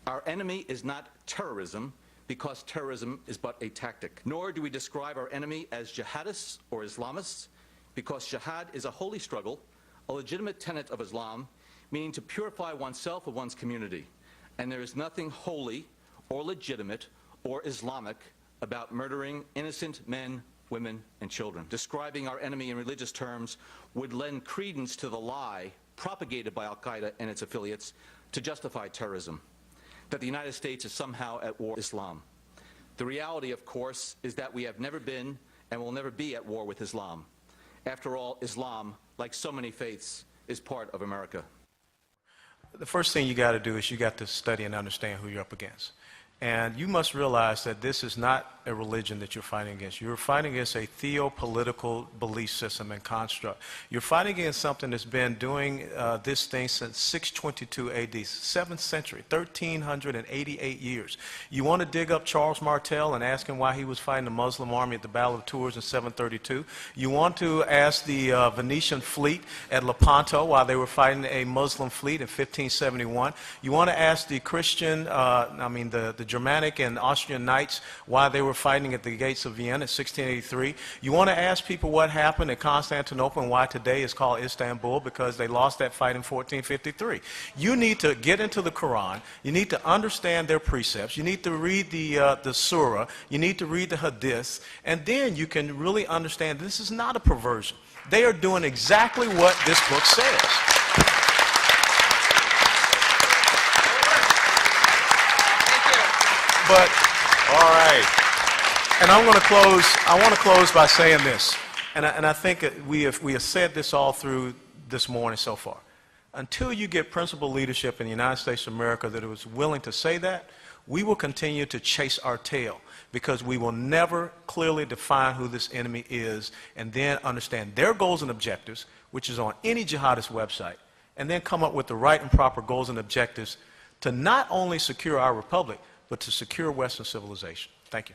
Our enemy is not terrorism, because terrorism is but a tactic. Nor do we describe our enemy as jihadists or Islamists, because jihad is a holy struggle, a legitimate tenet of Islam, meaning to purify oneself or one's community. And there is nothing holy or legitimate or Islamic about murdering innocent men, women, and children. Describing our enemy in religious terms would lend credence to the lie propagated by Al-Qaeda and its affiliates to justify terrorism, that the United States is somehow at war with Islam. The reality, of course, is that we have never been and will never be at war with Islam. After all, Islam, like so many faiths, is part of America. The first thing you got to do is you got to study and understand who you're up against. And you must realize that this is not a religion that you're fighting against. You're fighting against a theopolitical belief system and construct. You're fighting against something that's been doing this thing since 622 AD, 7th century, 1,388 years. You want to dig up Charles Martel and ask him why he was fighting the Muslim army at the Battle of Tours in 732. You want to ask the Venetian fleet at Lepanto why they were fighting a Muslim fleet in 1571. You want to ask the Christian, the Germanic and Austrian knights why they were fighting at the gates of Vienna in 1683. You want to ask people what happened at Constantinople and why today is called Istanbul, because they lost that fight in 1453. You need to get into the Quran. You need to understand their precepts. You need to read the Surah. You need to read the Hadiths. And then you can really understand this is not a perversion. They are doing exactly what this book says. But, all right, and I want to close by saying this, and I think we have said this all through this morning so far. Until you get principled leadership in the United States of America that is willing to say that, we will continue to chase our tail, because we will never clearly define who this enemy is and then understand their goals and objectives, which is on any jihadist website, and then come up with the right and proper goals and objectives to not only secure our republic, but to secure Western civilization. Thank you.